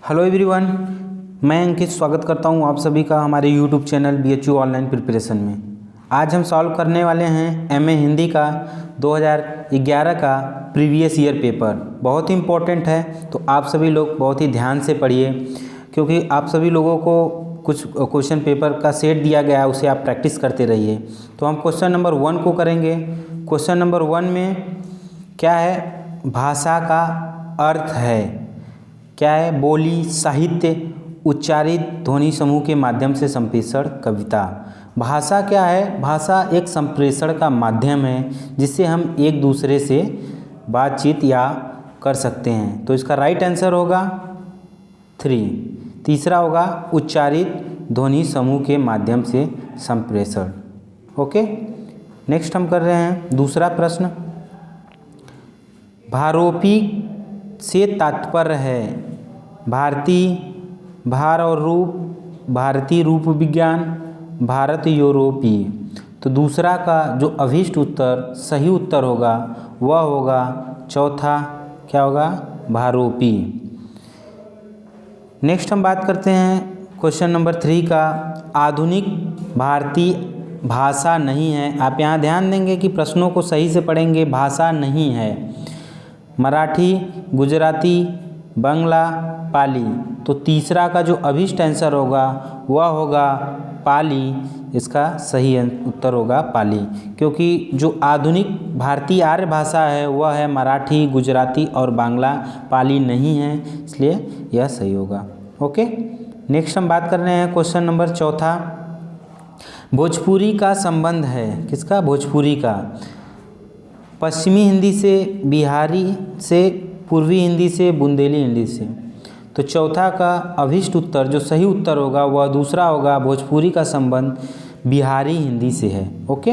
Hello everyone, मैं अंकित स्वागत करता हूं आप सभी का हमारे YouTube channel BHU online preparation में। आज हम सॉल्व करने वाले हैं MA हिंदी का 2011 का प्रीवियस ईयर पेपर। बहुत ही इम्पोर्टेंट है, तो आप सभी लोग बहुत ही ध्यान से पढ़िए, क्योंकि आप सभी लोगों को कुछ क्वेश्चन पेपर का सेट दिया गया है, उसे आप प्रैक्टिस करते रहिए। तो हम क्वेश्चन नंबर 1 को करेंगे। क्वेश्चन नंबर 1 में क्या है? भाषा का अर्थ है क्या है? बोली, साहित्य, उच्चारित ध्वनि समूह के माध्यम से संप्रेषण, कविता। भाषा क्या है? भाषा एक संप्रेषण का माध्यम है जिससे हम एक दूसरे से बातचीत या कर सकते हैं। तो इसका राइट आंसर होगा 3। तीसरा होगा उच्चारित ध्वनि समूह के माध्यम से संप्रेषण। ओके, नेक्स्ट हम कर रहे हैं दूसरा प्रश्न। भारोपी से तात्पर्य है भारतीय, भार और रूप, भारतीय रूप विज्ञान, भारत यूरोपीय। तो दूसरा का जो अभीष्ट उत्तर सही उत्तर होगा वह होगा चौथा, क्या होगा? भारोपी। नेक्स्ट हम बात करते हैं क्वेश्चन नंबर 3 का। आधुनिक भारतीय भाषा नहीं है। आप यहाँ ध्यान देंगे कि प्रश्नों को सही से पढ़ेंगे। भाषा नहीं है मराठी, गुजराती, बांग्ला, पाली। तो तीसरा का जो अभीष्ट आंसर होगा वह होगा पाली। इसका सही उत्तर होगा पाली, क्योंकि जो आधुनिक भारतीय आर्य भाषा है वह है मराठी, गुजराती और बांग्ला। पाली नहीं है, इसलिए यह सही होगा। ओके, नेक्स्ट हम बात कर रहे हैं क्वेश्चन नंबर 4। भोजपुरी का संबंध है किसका? भोजपुरी का। पश्चिमी हिंदी से, बिहारी से, पूर्वी हिंदी से, बुंदेली हिंदी से। तो चौथा का अभीष्ट उत्तर जो सही उत्तर होगा वह दूसरा होगा। भोजपुरी का संबंध बिहारी हिंदी से है। ओके,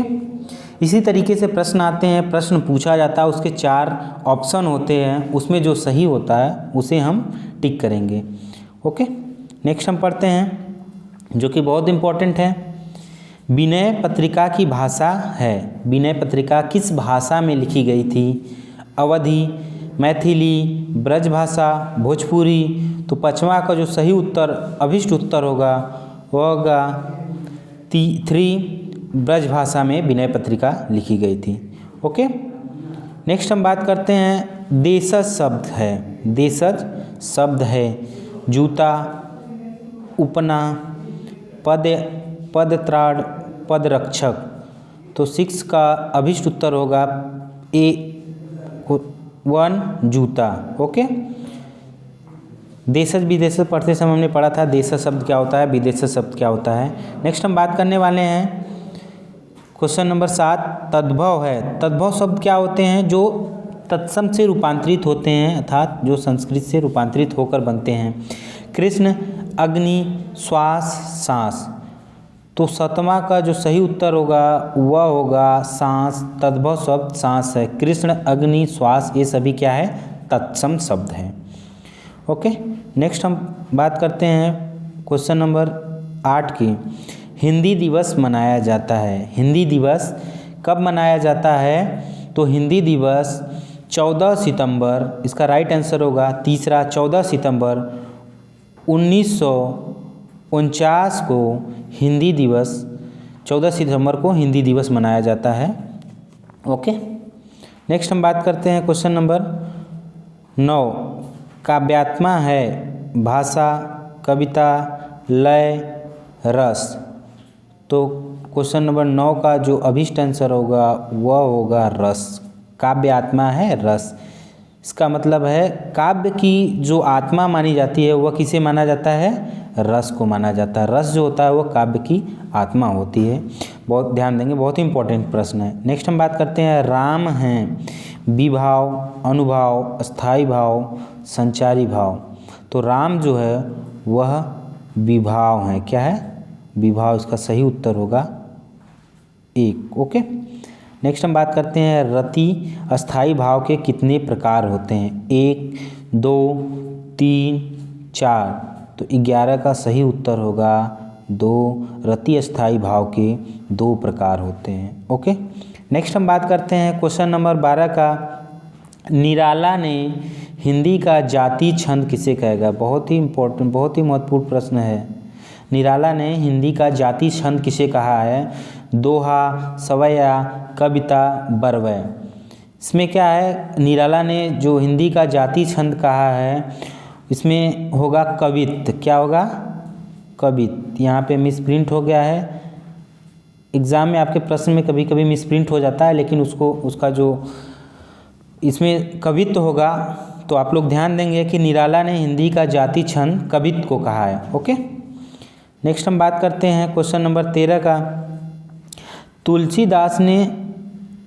इसी तरीके से प्रश्न आते हैं, प्रश्न पूछा जाता है, उसके 4 ऑप्शन होते हैं, उसमें जो सही होता है उसे हम टिक करेंगे। ओके, नेक्स्ट हम पढ़ते हैं जो कि बहुत इम्पोर्टेंट है। विनय पत्रिका की भाषा है। विनय पत्रिका किस भाषा में लिखी गई थी? अवधी, मैथिली, ब्रजभाषा, भोजपुरी। तो 5वां का जो सही उत्तर अभीष्ट उत्तर होगा वह होगा 3, ब्रजभाषा में विनय पत्रिका लिखी गई थी। ओके, नेक्स्ट हम बात करते हैं देशज शब्द है। देशज शब्द है जूता, उपना, पदत्राण, पदरक्षक। तो 6 का अभीष्ट उत्तर होगा A1 जूता। ओके, देशज विदेशज पढ़ते समय हमने पढ़ा था देशज शब्द क्या होता है, विदेशज शब्द क्या होता है। नेक्स्ट हम बात करने वाले हैं क्वेश्चन नंबर 7। तद्भव है। तद्भव शब्द क्या होते हैं? जो तत्सम से रूपांतरित होते हैं, अर्थात जो संस्कृत से रूपांतरित होकर बनते हैं। कृष्ण, अग्नि, श्वास, सांस। तो 7वां का जो सही उत्तर होगा वह होगा सांस। तद्भव शब्द सांस है। कृष्ण, अग्नि, श्वास ये सभी क्या है? तत्सम शब्द हैं। ओके, नेक्स्ट हम बात करते हैं क्वेश्चन नंबर 8 की। हिंदी दिवस मनाया जाता है। हिंदी दिवस कब मनाया जाता है? तो हिंदी दिवस 14 सितंबर, इसका राइट आंसर होगा तीसरा 14 सितंबर 1949 को हिंदी दिवस, 14 सितंबर को हिंदी दिवस मनाया जाता है। ओके, नेक्स्ट हम बात करते हैं क्वेश्चन नंबर 9। काव्यात्मा है भाषा, कविता, लय, रस। तो क्वेश्चन नंबर 9 का जो अभीष्ट आंसर होगा वह होगा रस। काव्य आत्मा है रस। इसका मतलब है काव्य की जो आत्मा मानी जाती है वह किसे माना जाता है? रस को माना जाता है। रस जो होता है वह काव्य की आत्मा होती है। बहुत ध्यान देंगे, बहुत ही इंपॉर्टेंट प्रश्न है। नेक्स्ट हम बात करते हैं राम हैं विभाव, अनुभाव, स्थायी भाव, संचारी भाव। तो राम जो है वह विभाव है। क्या है? विभाव। इसका सही उत्तर होगा 1। ओके, नेक्स्ट हम बात करते हैं रति अस्थाई भाव के कितने प्रकार होते हैं? 1, 2, 3, 4। तो 11 का सही उत्तर होगा 2। रति अस्थाई भाव के 2 प्रकार होते हैं। ओके, नेक्स्ट हम बात करते हैं क्वेश्चन नंबर 12 का। निराला ने हिंदी का जाति छंद किसे कहेगा? बहुत ही इम्पोर्टेंट, बहुत ही महत्वपूर्ण प्रश्न है। निराला ने हिंदी का जाति छंद किसे कहा है? दोहा, सवैया, कविता, बरवै। इसमें क्या है, निराला ने जो हिंदी का जाति छंद कहा है इसमें होगा कवित्त। क्या होगा? कवित्त। यहाँ पे मिसप्रिंट हो गया है, एग्ज़ाम में आपके प्रश्न में कभी कभी मिसप्रिंट हो जाता है, लेकिन उसका जो इसमें कवित्त होगा। तो आप लोग ध्यान देंगे कि निराला ने हिंदी का जाति छंद कवित्त को कहा है। ओके, नेक्स्ट हम बात करते हैं क्वेश्चन नंबर 13 का। तुलसीदास ने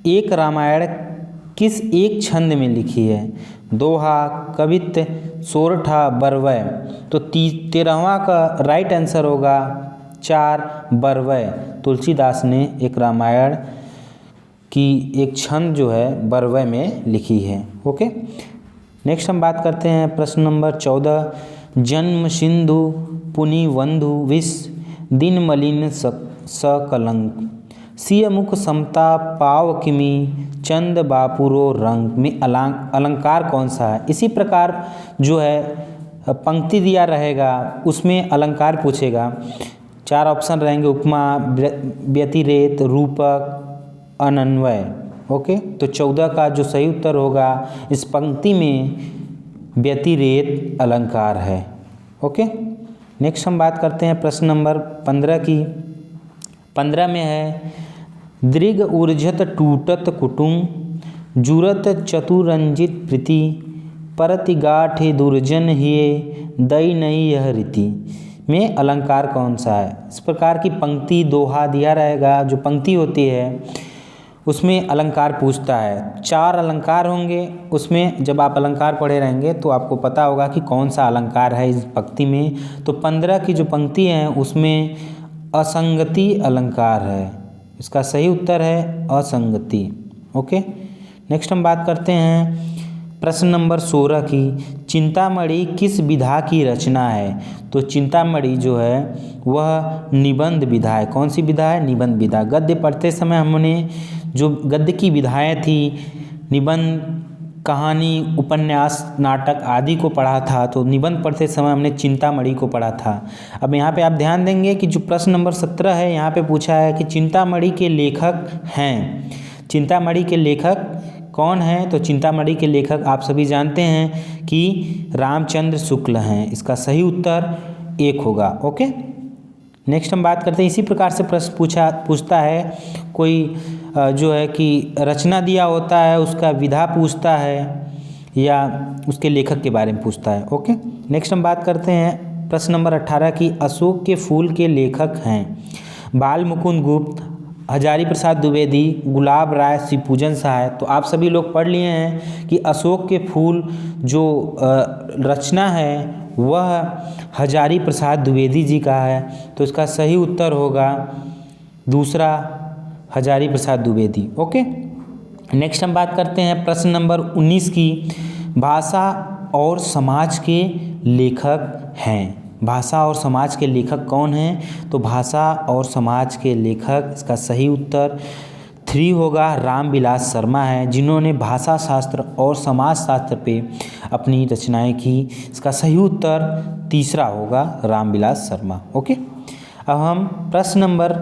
एक रामायण किस एक छंद में लिखी है? दोहा, कवित्त, सोरठा, बरवै। तो 13वां का राइट आंसर होगा 4 बरवै। तुलसीदास ने एक रामायण की एक छंद जो है बरवै में लिखी है। ओके, नेक्स्ट हम बात करते हैं प्रश्न नंबर 14। जन्म सिंधु पुनि वंधु विष दिन मलिन सकलंक सिय मुख समता पाव किमी चंद बापुरो रंग में अलंकार कौन सा है? इसी प्रकार जो है पंक्ति दिया रहेगा उसमें अलंकार पूछेगा। 4 ऑप्शन रहेंगे, उपमा, व्यतिरेक, रूपक, अनन्वय। ओके, तो 14 का जो सही उत्तर होगा इस पंक्ति में व्यतिरेक अलंकार है। ओके, नेक्स्ट हम बात करते हैं प्रश्न नंबर 15 की। 15 में है दृग ऊर्जत टूटत कुटुंब जुरत चतुरंजित प्रीति परति गाठे दुर्जन हिये दई नहीं यह रीति में अलंकार कौन सा है? इस प्रकार की पंक्ति दोहा दिया रहेगा। जो पंक्ति होती है उसमें अलंकार पूछता है। 4 अलंकार होंगे, उसमें जब आप अलंकार पढ़े रहेंगे तो आपको पता होगा कि कौन सा अलंकार है इस पंक्ति में। तो 15 की जो पंक्ति है उसमें असंगति अलंकार है। इसका सही उत्तर है असंगति। ओके, नेक्स्ट हम बात करते हैं प्रश्न नंबर 16 की। चिंतामणि किस विधा की रचना है? तो चिंतामणि जो है वह निबंध विधा है। कौन सी विधा है? निबंध विधा। गद्य पढ़ते समय हमने जो गद्य की विधाएं थी, निबंध, कहानी, उपन्यास, नाटक आदि को पढ़ा था। तो निबंध पढ़ते समय हमने चिंतामणि को पढ़ा था। अब यहाँ पे आप ध्यान देंगे कि जो प्रश्न नंबर 17 है यहाँ पे पूछा है कि चिंतामणि के लेखक हैं। चिंतामणि के लेखक कौन हैं? तो चिंतामणि के लेखक आप सभी जानते हैं कि रामचंद्र शुक्ल हैं। इसका सही उत्तर 1 होगा। ओके, नेक्स्ट हम बात करते हैं, इसी प्रकार से प्रश्न पूछता है कोई जो है कि रचना दिया होता है उसका विधा पूछता है या उसके लेखक के बारे में पूछता है। ओके, नेक्स्ट हम बात करते हैं प्रश्न नंबर 18 की। अशोक के फूल के लेखक हैं बाल मुकुंद गुप्त, हजारी प्रसाद द्विवेदी, गुलाब राय, शिवपूजन सहाय। तो आप सभी लोग पढ़ लिए हैं कि अशोक के फूल जो रचना है वह हजारी प्रसाद द्विवेदी जी का है। तो इसका सही उत्तर होगा दूसरा, हजारी प्रसाद द्विवेदी। ओके, नेक्स्ट हम बात करते हैं प्रश्न नंबर 19 की। भाषा और समाज के लेखक हैं। भाषा और समाज के लेखक कौन हैं? तो भाषा और समाज के लेखक, इसका सही उत्तर 3 होगा, रामविलास शर्मा है, जिन्होंने भाषा शास्त्र और समाज शास्त्र पे अपनी रचनाएं की। इसका सही उत्तर 3 होगा, रामविलास शर्मा। ओके, अब हम प्रश्न नंबर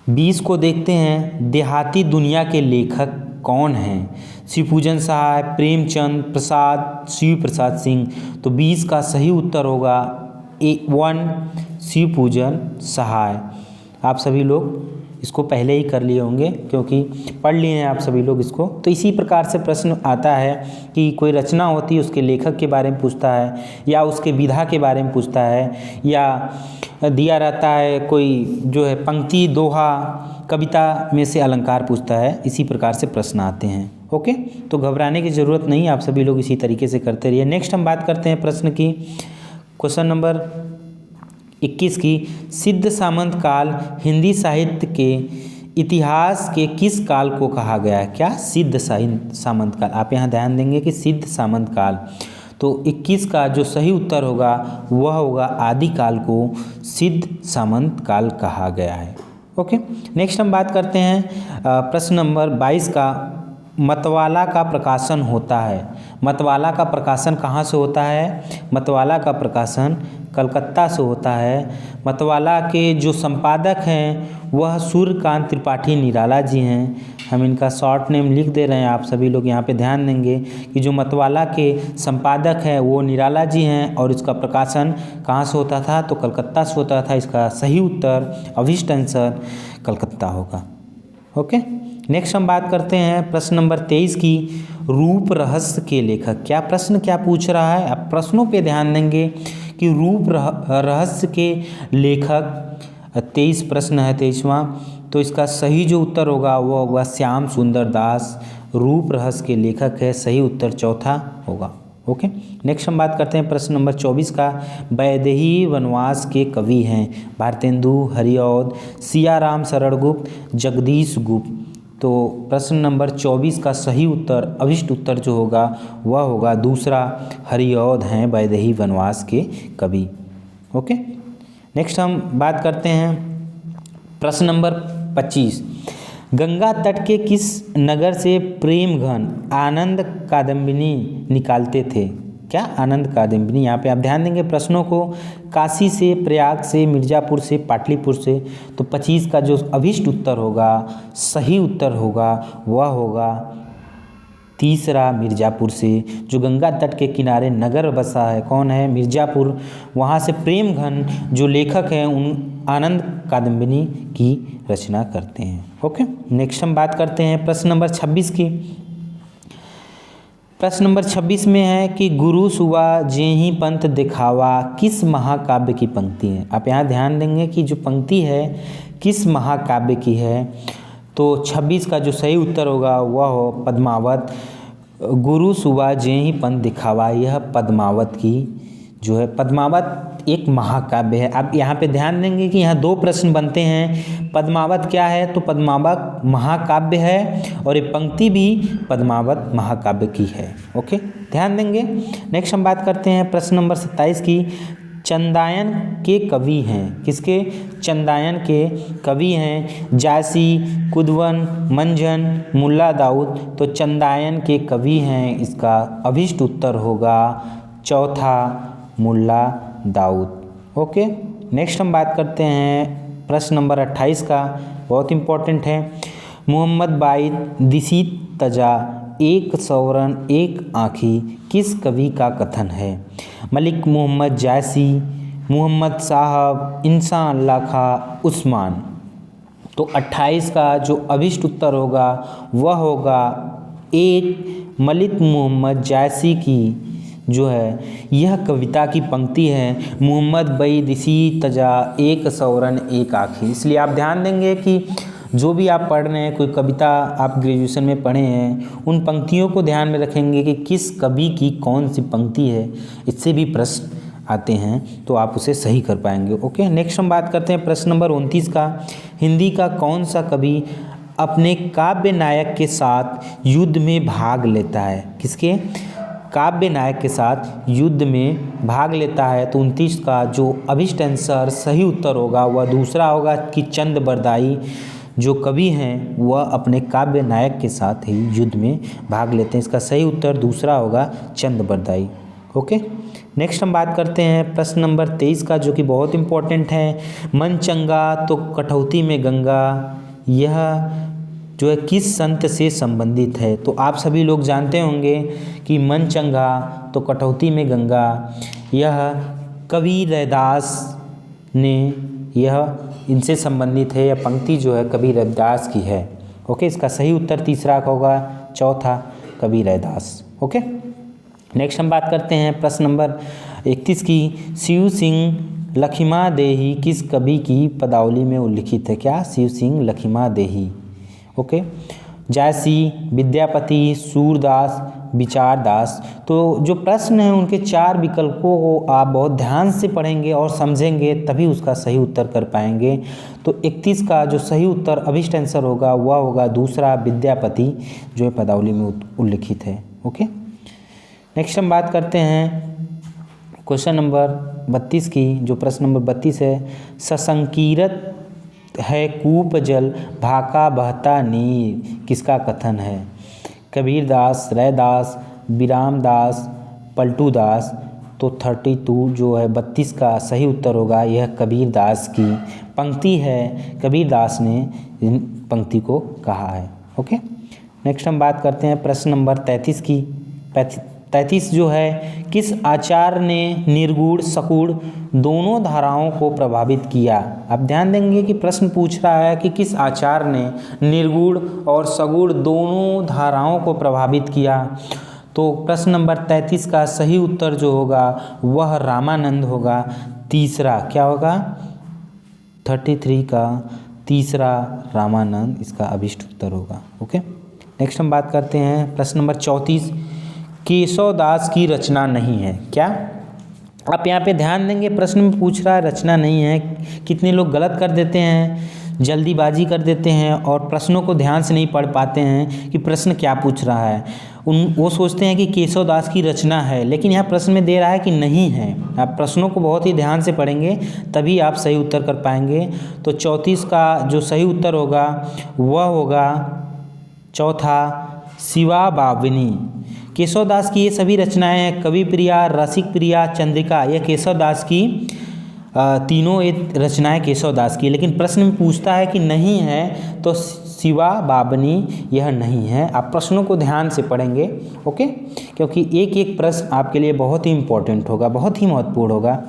20 को देखते हैं। देहाती दुनिया के लेखक कौन हैं? शिवपूजन सहाय, प्रेमचंद प्रसाद, शिव प्रसाद सिंह। तो 20 का सही उत्तर होगा 1 शिवपूजन सहाय। आप सभी लोग इसको पहले ही कर लिए होंगे क्योंकि पढ़ लिए हैं आप सभी लोग इसको। तो इसी प्रकार से प्रश्न आता है कि कोई रचना होती है उसके लेखक के बारे में पूछता है या उसके विधा के बारे में पूछता है या दिया रहता है कोई जो है पंक्ति, दोहा, कविता में से अलंकार पूछता है। इसी प्रकार से प्रश्न आते हैं। ओके, तो घबराने की ज़रूरत नहीं, आप सभी लोग इसी तरीके से करते रहिए। नेक्स्ट हम बात करते हैं प्रश्न की, क्वेश्चन नंबर 21 की। सिद्ध सामंत काल हिंदी साहित्य के इतिहास के किस काल को कहा गया है? क्या? सिद्ध सामंत काल। आप यहाँ ध्यान देंगे कि सिद्ध सामंत काल। तो 21 का जो सही उत्तर होगा वह होगा आदिकाल को सिद्ध सामंत काल कहा गया है। ओके, नेक्स्ट हम बात करते हैं प्रश्न नंबर 22 का। मतवाला का प्रकाशन होता है। मतवाला का प्रकाशन कहाँ से होता है? मतवाला का प्रकाशन कलकत्ता से होता है। मतवाला के जो संपादक हैं वह सूर्यकांत त्रिपाठी निराला जी हैं। हम इनका शॉर्ट नेम लिख दे रहे हैं, आप सभी लोग यहाँ पे ध्यान देंगे कि जो मतवाला के संपादक हैं वो निराला जी हैं और इसका प्रकाशन कहाँ से होता था? तो कलकत्ता से होता था। इसका सही उत्तर अभिष्ट आंसर कलकत्ता होगा। ओके, नेक्स्ट हम बात करते हैं प्रश्न नंबर 23 की। रूप रहस्य के लेखक, क्या प्रश्न क्या पूछ रहा है? आप प्रश्नों पे ध्यान देंगे कि रूप रहस्य के लेखक 23 प्रश्न है 23वां, तो इसका सही जो उत्तर होगा वो होगा श्याम सुंदर दास रूप रहस्य के लेखक है। सही उत्तर चौथा होगा। ओके, नेक्स्ट हम बात करते हैं प्रश्न नंबर 24 का। वैदेही वनवास के कवि हैं भारतेंदु हरिऔध, सियाराम शरणगुप्त, जगदीश गुप्त। तो प्रश्न नंबर 24 का सही उत्तर अभिष्ट उत्तर जो होगा वह होगा दूसरा, हरिऔध हैं वैदेही वनवास के कवि। ओके, नेक्स्ट हम बात करते हैं प्रश्न नंबर 25। गंगा तट के किस नगर से प्रेमघन आनंद कादम्बिनी निकालते थे? क्या? आनंद कादम्बिनी। यहाँ पे आप ध्यान देंगे प्रश्नों को, काशी से, प्रयाग से, मिर्ज़ापुर से, पाटलिपुत्र से। तो 25 का जो अभिष्ट उत्तर होगा, सही उत्तर होगा वह होगा तीसरा, मिर्ज़ापुर से। जो गंगा तट के किनारे नगर बसा है कौन है? मिर्ज़ापुर। वहाँ से प्रेमघन जो लेखक हैं उन आनंद कादम्बिनी की रचना करते हैं। ओके, नेक्स्ट हम बात करते हैं प्रश्न नंबर 26 की। प्रश्न नंबर 26 में है कि गुरु सुबा जेहि पंथ दिखावा किस महाकाव्य की पंक्ति है? आप यहाँ ध्यान देंगे कि जो पंक्ति है किस महाकाव्य की है। तो 26 का जो सही उत्तर होगा वह हो पद्मावत। गुरु सुबा जेहि पंथ दिखावा, यह पद्मावत की जो है, पद्मावत एक महाकाव्य है। आप यहाँ पे ध्यान देंगे कि यहाँ दो प्रश्न बनते हैं। पद्मावत क्या है? तो पद्मावत महाकाव्य है और ये पंक्ति भी पद्मावत महाकाव्य की है। ओके, ध्यान देंगे। नेक्स्ट हम बात करते हैं प्रश्न नंबर 27 की। चंदायन के कवि हैं किसके? चंदायन के कवि हैं जायसी, कुदवन, मंझन, मुल्ला दाऊद। तो चंदायन के कवि हैं, इसका अभिष्ट उत्तर होगा चौथा, मुल्ला दाऊद। ओके, नेक्स्ट हम बात करते हैं प्रश्न नंबर 28 का, बहुत इंपॉर्टेंट है। मोहम्मद बाइद दिसी तजा एक सौरन एक आँखी किस कवि का कथन है? मलिक मोहम्मद जायसी, मोहम्मद साहब, इंसान अल्लाह खा, उस्मान। तो 28 का जो अभिष्ट उत्तर होगा वह होगा एक, मलिक मोहम्मद जायसी की जो है यह कविता की पंक्ति है, मोहम्मद बई दिसी तजा एक सौरन एक आँखी। इसलिए आप ध्यान देंगे कि जो भी आप पढ़ रहे हैं, कोई कविता आप ग्रेजुएशन में पढ़े हैं, उन पंक्तियों को ध्यान में रखेंगे कि किस कवि की कौन सी पंक्ति है। इससे भी प्रश्न आते हैं तो आप उसे सही कर पाएंगे। ओके, नेक्स्ट हम बात करते हैं प्रश्न नंबर 29 का। हिंदी का कौन सा कवि अपने काव्य नायक के साथ युद्ध में भाग लेता है? किसके? काव्य नायक के साथ युद्ध में भाग लेता है। तो 29 का जो अभिष्ट आंसर सही उत्तर होगा वह दूसरा होगा कि चंद बरदाई जो कवि हैं वह अपने काव्य नायक के साथ ही युद्ध में भाग लेते हैं। इसका सही उत्तर दूसरा होगा चंद बरदाई। ओके, नेक्स्ट हम बात करते हैं प्रश्न नंबर 23 का, जो कि बहुत इंपॉर्टेंट है। मन चंगा तो कठौती में गंगा, यह जो है किस संत से संबंधित है? तो आप सभी लोग जानते होंगे कि मन चंगा तो कठौती में गंगा, यह कवि रैदास ने यह इनसे संबंधित है। यह पंक्ति जो है कवि रैदास की है। ओके, इसका सही उत्तर तीसरा होगा चौथा, कवि रैदास। ओके, नेक्स्ट हम बात करते हैं प्रश्न नंबर 31 की। शिव सिंह लखिमा देही किस कवि की पदावली में उल्लिखित है? क्या? शिव सिंह लखिमा देही। ओके, जायसी, विद्यापति, सूरदास, विचारदास। तो जो प्रश्न हैं उनके 4 विकल्पों को आप बहुत ध्यान से पढ़ेंगे और समझेंगे तभी उसका सही उत्तर कर पाएंगे। तो 31 का जो सही उत्तर अभिष्ट आंसर होगा वह होगा दूसरा, विद्यापति जो है पदावली में उल्लिखित है। ओके, नेक्स्ट हम बात करते हैं क्वेश्चन नंबर 32 की। जो प्रश्न नंबर 32 है, ससंकीरत है कूप जल भाका बहता नीर किसका कथन है? कबीरदास, रैदास, विराम दास, पलटू दास। तो 32 जो है 32 का सही उत्तर होगा, यह कबीर दास की पंक्ति है। कबीर दास ने इन पंक्ति को कहा है। ओके, नेक्स्ट हम बात करते हैं प्रश्न नंबर 33 की। 33 जो है, किस आचार्य ने निर्गुण सगुण दोनों धाराओं को प्रभावित किया। आप ध्यान देंगे कि प्रश्न पूछ रहा है कि किस आचार्य ने निर्गुण और सगुण दोनों धाराओं को प्रभावित किया। तो प्रश्न नंबर 33 का सही उत्तर जो होगा वह रामानंद होगा। तीसरा क्या होगा, 33 का तीसरा रामानंद इसका अभिष्ट उत्तर होगा। ओके, नेक्स्ट हम बात करते हैं प्रश्न नंबर 34, केशव दास की रचना नहीं है। क्या आप यहाँ पे ध्यान देंगे, प्रश्न में पूछ रहा है रचना नहीं है। कितने लोग गलत कर देते हैं, जल्दीबाजी कर देते हैं और प्रश्नों को ध्यान से नहीं पढ़ पाते हैं कि प्रश्न क्या पूछ रहा है। वो सोचते हैं कि केशव दास की रचना है, लेकिन यहाँ प्रश्न में दे रहा है कि नहीं है। आप प्रश्नों को बहुत ही ध्यान से पढ़ेंगे तभी आप सही उत्तर कर पाएंगे। तो 34 का जो सही उत्तर होगा वह होगा चौथा, शिवा बाविनी। केशव दास की ये सभी रचनाएं हैं, कवि प्रिया, रसिक प्रिया, चंद्रिका, यह केशव दास की तीनों ये रचनाएं केशव दास की। लेकिन प्रश्न में पूछता है कि नहीं है, तो शिवा बावनी यह नहीं है। आप प्रश्नों को ध्यान से पढ़ेंगे। ओके, क्योंकि एक एक प्रश्न आपके लिए बहुत ही इम्पोर्टेंट होगा, बहुत ही महत्वपूर्ण होगा।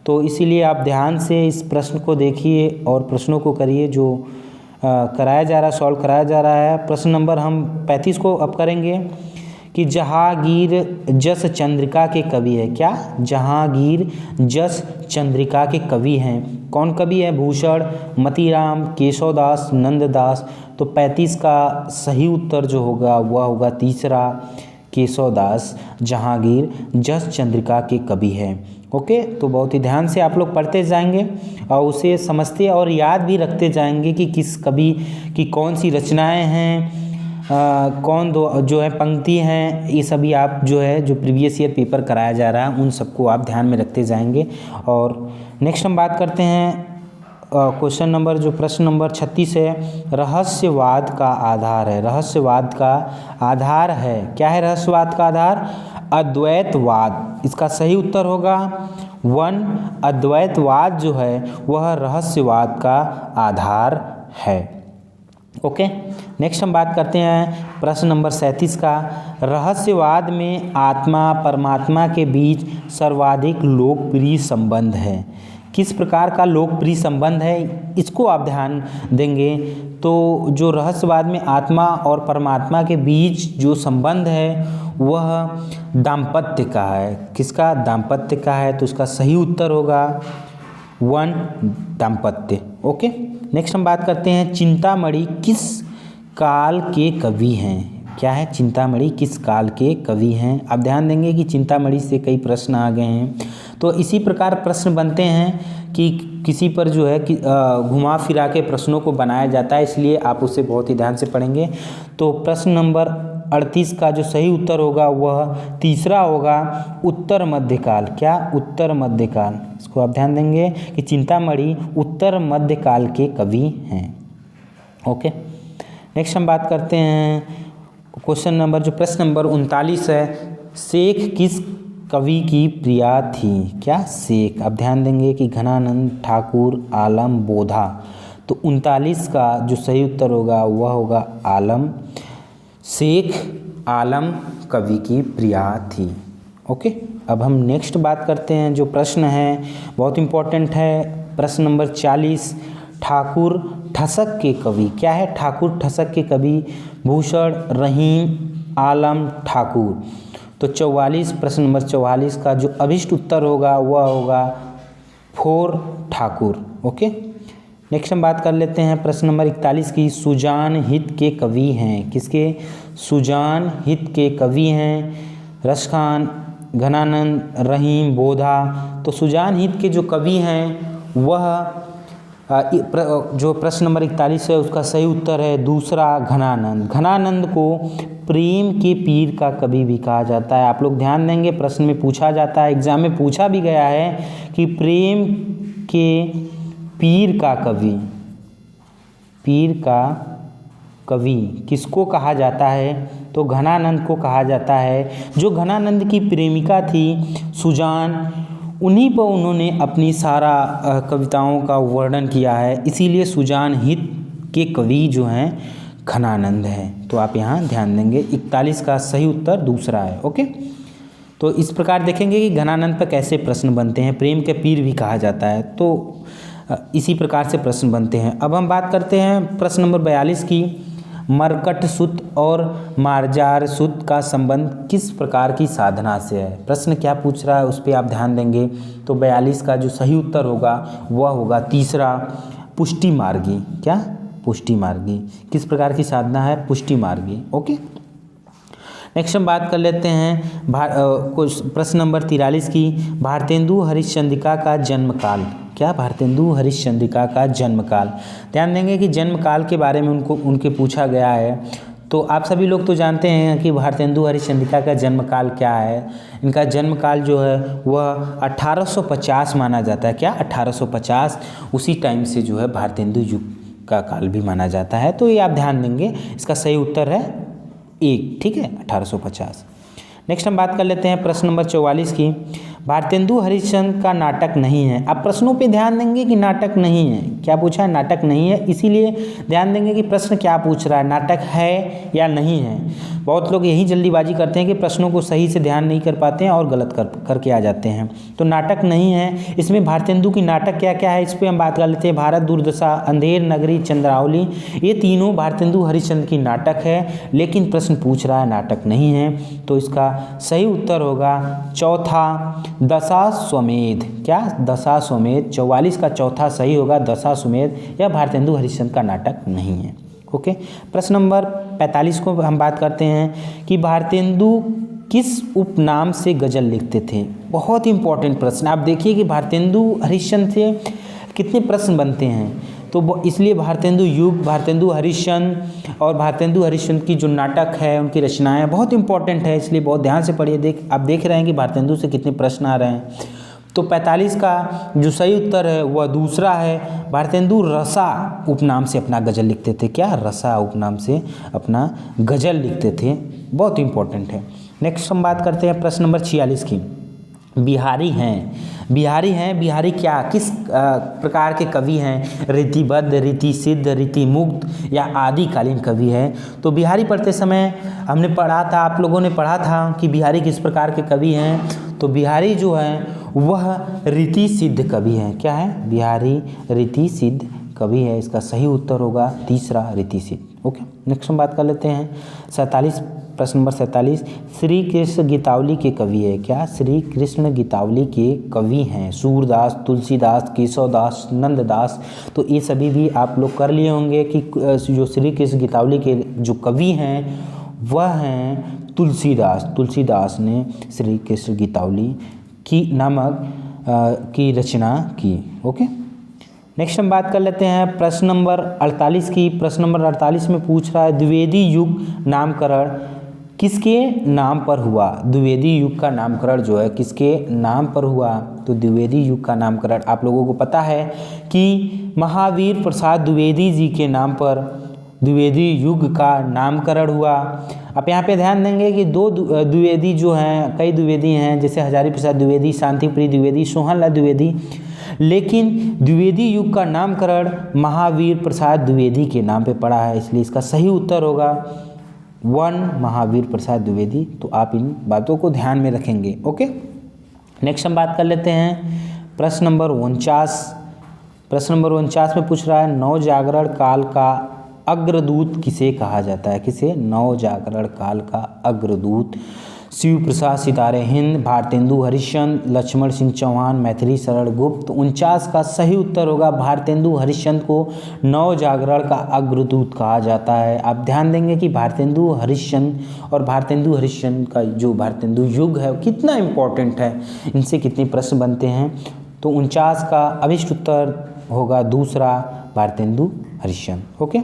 तो इसीलिए आप ध्यान से इस प्रश्न को देखिए और प्रश्नों को करिए जो कराया जा रहा है, सॉल्व कराया जा रहा है। प्रश्न नंबर हम 35 को अब करेंगे कि जहांगीर जस चंद्रिका के कवि है। क्या जहांगीर जस चंद्रिका के कवि हैं। कौन कवि है, भूषण, मतीराम, केशवदास, नंददास। तो 35 का सही उत्तर जो होगा वह होगा तीसरा, केशवदास जहांगीर जस चंद्रिका के कवि हैं। ओके, तो बहुत ही ध्यान से आप लोग पढ़ते जाएंगे और उसे समझते और याद भी रखते जाएंगे कि किस कवि की कौन सी रचनाएं हैं, कौन दो जो है पंक्ति हैं। ये सभी आप जो है जो प्रीवियस ईयर पेपर कराया जा रहा है उन सबको आप ध्यान में रखते जाएंगे। और नेक्स्ट हम बात करते हैं क्वेश्चन नंबर जो प्रश्न नंबर 36 है, रहस्यवाद का आधार है। रहस्यवाद का आधार है, क्या है रहस्यवाद का आधार, अद्वैतवाद। इसका सही उत्तर होगा 1, अद्वैतवाद जो है वह रहस्यवाद का आधार है। ओके, नेक्स्ट हम बात करते हैं प्रश्न नंबर 37 का, रहस्यवाद में आत्मा परमात्मा के बीच सर्वाधिक लोकप्रिय संबंध है। किस प्रकार का लोकप्रिय संबंध है, इसको आप ध्यान देंगे। तो जो रहस्यवाद में आत्मा और परमात्मा के बीच जो संबंध है वह दाम्पत्य का है। किसका, दाम्पत्य का है। तो उसका सही उत्तर होगा 1, दाम्पत्य। ओके, नेक्स्ट हम बात करते हैं चिंतामणि किस काल के कवि हैं। क्या है, चिंतामणि किस काल के कवि हैं। आप ध्यान देंगे कि चिंतामणि से कई प्रश्न आ गए हैं। तो इसी प्रकार प्रश्न बनते हैं कि किसी पर जो है कि घुमा फिरा के प्रश्नों को बनाया जाता है, इसलिए आप उसे बहुत ही ध्यान से पढ़ेंगे। तो प्रश्न नंबर 38 का जो सही उत्तर होगा वह तीसरा होगा, उत्तर मध्यकाल। क्या, उत्तर मध्यकाल। इसको आप ध्यान देंगे कि चिंतामणि उत्तर मध्यकाल के कवि हैं। ओके, नेक्स्ट हम बात करते हैं क्वेश्चन नंबर जो प्रश्न नंबर 39 है, शेख किस कवि की प्रिया थी। क्या, शेख। आप ध्यान देंगे कि घनानंद, ठाकुर, आलम, बोधा। तो 39 का जो सही उत्तर होगा वह होगा आलम। शेख आलम कवि की प्रिया थी। ओके, अब हम नेक्स्ट बात करते हैं जो प्रश्न है बहुत इम्पोर्टेंट है। प्रश्न नंबर 40, ठाकुर ठसक के कवि। क्या है, ठाकुर ठसक के कवि भूषण, रहीम, आलम, ठाकुर। तो 44, प्रश्न नंबर 44 का जो अभिष्ट उत्तर होगा वह होगा 4, ठाकुर। ओके, नेक्स्ट हम बात कर लेते हैं प्रश्न नंबर 41 की, सुजान हित के कवि हैं। किसके, सुजान हित के कवि हैं रसखान, घनानंद, रहीम, बोधा। तो सुजान हित के जो कवि हैं वह जो प्रश्न नंबर 41 है उसका सही उत्तर है दूसरा, घनानंद। घनानंद को प्रेम के पीर का कवि भी कहा जाता है। आप लोग ध्यान देंगे, प्रश्न में पूछा जाता है, एग्जाम में पूछा भी गया है कि प्रेम के पीर का कवि, पीर का कवि किसको कहा जाता है। तो घनानंद को कहा जाता है। जो घनानंद की प्रेमिका थी सुजान, उन्हीं पर उन्होंने अपनी सारा कविताओं का वर्णन किया है, इसीलिए सुजान हित के कवि जो हैं घनानंद हैं। तो आप यहाँ ध्यान देंगे 41 का सही उत्तर दूसरा है। ओके, तो इस प्रकार देखेंगे कि घनानंद पर कैसे प्रश्न बनते हैं। प्रेम के पीर भी कहा जाता है, तो इसी प्रकार से प्रश्न बनते हैं। अब हम बात करते हैं प्रश्न नंबर 42 की। मरकट सुत और मार्जार सुत का संबंध किस प्रकार की साधना से है। प्रश्न क्या पूछ रहा है उस पर आप ध्यान देंगे। तो 42 का जो सही उत्तर होगा वह होगा तीसरा, पुष्टि मार्गी। क्या? पुष्टि मार्गी। किस प्रकार की साधना है? पुष्टि मार्गी। ओके, नेक्स्ट हम बात कर लेते हैं प्रश्न नंबर 43 की। भारतेंदु हरिश्चंद्रिका का जन्म काल। क्या? भारतेंदु हरिश्चंद्रिका का जन्म काल। ध्यान देंगे कि जन्म काल के बारे में उनके पूछा गया है। तो आप सभी लोग तो जानते हैं कि भारतेंदु हरिश्चंद्रिका का जन्म काल क्या है। इनका जन्म काल जो है वह 1850 माना जाता है। क्या? 1850, उसी टाइम से जो है भारतेंदु युग का काल भी माना जाता है। तो ये आप ध्यान देंगे, इसका सही उत्तर है 1। ठीक है, 1850। नेक्स्ट हम बात कर लेते हैं प्रश्न नंबर 44 की। भारतेंदु हरिश्चंद्र का नाटक नहीं है। आप प्रश्नों पे ध्यान देंगे कि नाटक नहीं है। क्या पूछा है? नाटक नहीं है। इसीलिए ध्यान देंगे कि प्रश्न क्या पूछ रहा है, नाटक है या नहीं है। बहुत लोग यही जल्दीबाजी करते हैं कि प्रश्नों को सही से ध्यान नहीं कर पाते हैं और गलत करके आ जाते हैं। तो नाटक नहीं है। इसमें भारतेंदु की नाटक क्या क्या है इस पर हम बात कर लेते हैं। भारत दुर्दशा, अंधेर नगरी, चंद्रावली, ये तीनों भारतेंदु हरिश्चंद्र की नाटक है। लेकिन प्रश्न पूछ रहा है नाटक नहीं है। तो इसका सही उत्तर होगा चौथा, दशाश्वमेध। क्या? दशाश्वमेध। 44 का चौथा सही होगा दशाश्वमेध। यह भारतेंदु हरिश्चंद्र का नाटक नहीं है। ओके, प्रश्न नंबर 45 को हम बात करते हैं कि भारतेंदु किस उपनाम से गजल लिखते थे। बहुत इंपॉर्टेंट प्रश्न। आप देखिए कि भारतेंदु हरिश्चंद्र से कितने प्रश्न बनते हैं। तो इसलिए भारतेंदु युग, भारतेंदु हरिश्चंद्र और भारतेंदु हरिश्चंद्र की जो नाटक है, उनकी रचनाएं बहुत इंपॉर्टेंट है, इसलिए बहुत ध्यान से पढ़िए। आप देख रहे हैं कि भारतेंदु से कितने प्रश्न आ रहे हैं। तो 45 का जो सही उत्तर है वह दूसरा है। भारतेंदु रसा उपनाम से अपना गजल लिखते थे। क्या? रसा उपनाम से अपना गजल लिखते थे। बहुत इंपॉर्टेंट है। नेक्स्ट हम बात करते हैं प्रश्न नंबर 46 की। बिहारी हैं। बिहारी क्या, किस प्रकार के कवि हैं? रीतिबद्ध, रीति सिद्ध, रीति मुक्त या आदिकालीन कवि हैं? तो बिहारी पढ़ते समय हमने पढ़ा था, आप लोगों ने पढ़ा था कि बिहारी किस प्रकार के कवि हैं। तो बिहारी जो हैं वह रीति सिद्ध कवि हैं। क्या है? बिहारी रीति सिद्ध कवि है। इसका सही उत्तर होगा तीसरा, रीति सिद्ध। ओके, नेक्स्ट हम बात कर लेते हैं 47, प्रश्न नंबर 47। श्री कृष्ण गीतावली के कवि है। क्या? श्री कृष्ण गीतावली के कवि हैं सूरदास, तुलसीदास, केशवदास, नंददास। तो ये सभी भी आप लोग कर लिए होंगे कि जो श्री कृष्ण गीतावली के जो कवि हैं वह हैं तुलसीदास। तुलसीदास ने श्री कृष्ण गीतावली की नामक की रचना की। ओके, नेक्स्ट हम बात कर लेते हैं प्रश्न नंबर 48 की। प्रश्न नंबर 48 में पूछ रहा है द्विवेदी युग नामकरण किसके नाम पर हुआ। द्विवेदी युग का नामकरण जो है किसके नाम पर हुआ। तो द्विवेदी युग का नामकरण आप लोगों को पता है कि महावीर प्रसाद द्विवेदी जी के नाम पर द्विवेदी युग का नामकरण हुआ। आप यहाँ पे ध्यान देंगे कि दो द्विवेदी जो हैं, कई द्विवेदी हैं, जैसे हजारी प्रसाद द्विवेदी, शांतिप्रिय द्विवेदी, सोहनलाल द्विवेदी, लेकिन द्विवेदी युग का नामकरण महावीर प्रसाद द्विवेदी के नाम पे पड़ा है। इसलिए इसका सही उत्तर होगा 1, महावीर प्रसाद द्विवेदी। तो आप इन बातों को ध्यान में रखेंगे। ओके, नेक्स्ट हम बात कर लेते हैं प्रश्न नंबर 49। प्रश्न नंबर 49 में पूछ रहा है नवजागरण काल का अग्रदूत किसे कहा जाता है। किसे? नवजागरण काल का अग्रदूत शिव प्रसाद सितारे हिंद, भारतेंदु हरिश्चंद्र, लक्ष्मण सिंह चौहान, मैथिली शरण गुप्त। 49 का सही उत्तर होगा भारतेंदु हरिश्चंद्र को नवजागरण का अग्रदूत कहा जाता है। आप ध्यान देंगे कि भारतेंदु हरिश्चंद्र और भारतेंदु हरिश्चंद्र का जो भारतेंदु युग है कितना इम्पोर्टेंट है, इनसे कितने प्रश्न बनते हैं। तो 49 का अभिष्ट उत्तर होगा दूसरा, भारतेंदु हरिश्चंद्र। ओके,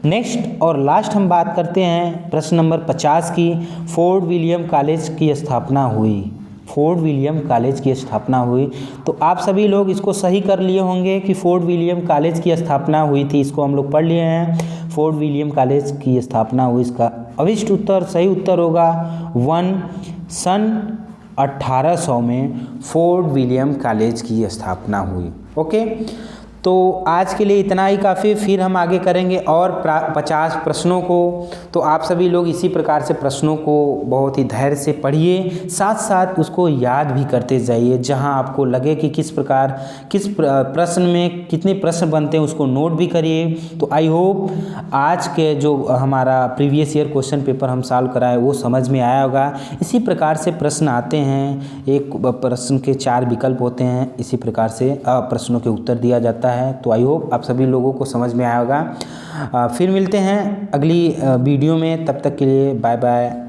नेक्स्ट और लास्ट हम बात करते हैं प्रश्न नंबर 50 की। फोर्ट विलियम कॉलेज की स्थापना हुई। फोर्ट विलियम कॉलेज की स्थापना हुई। तो आप सभी लोग इसको सही कर लिए होंगे कि फोर्ट विलियम कॉलेज की स्थापना हुई थी। इसको हम लोग पढ़ लिए हैं। फोर्ट विलियम कॉलेज की स्थापना हुई, इसका अभिष्ट उत्तर सही उत्तर होगा 1 सन 1800 में फोर्ट विलियम कॉलेज की स्थापना हुई। ओके, तो आज के लिए इतना ही काफ़ी, फिर हम आगे करेंगे और 50 प्रश्नों को। तो आप सभी लोग इसी प्रकार से प्रश्नों को बहुत ही धैर्य से पढ़िए, साथ साथ उसको याद भी करते जाइए। जहां आपको लगे कि किस प्रकार किस प्रश्न में कितने प्रश्न बनते हैं उसको नोट भी करिए। तो आई होप आज के जो हमारा प्रीवियस ईयर क्वेश्चन पेपर हम सॉल्व कराए वो समझ में आया होगा। इसी प्रकार से प्रश्न आते हैं, एक प्रश्न के 4 विकल्प होते हैं, इसी प्रकार से प्रश्नों के उत्तर दिया जाता है। तो आई होप आप सभी लोगों को समझ में आया होगा। फिर मिलते हैं अगली वीडियो में, तब तक के लिए बाय बाय।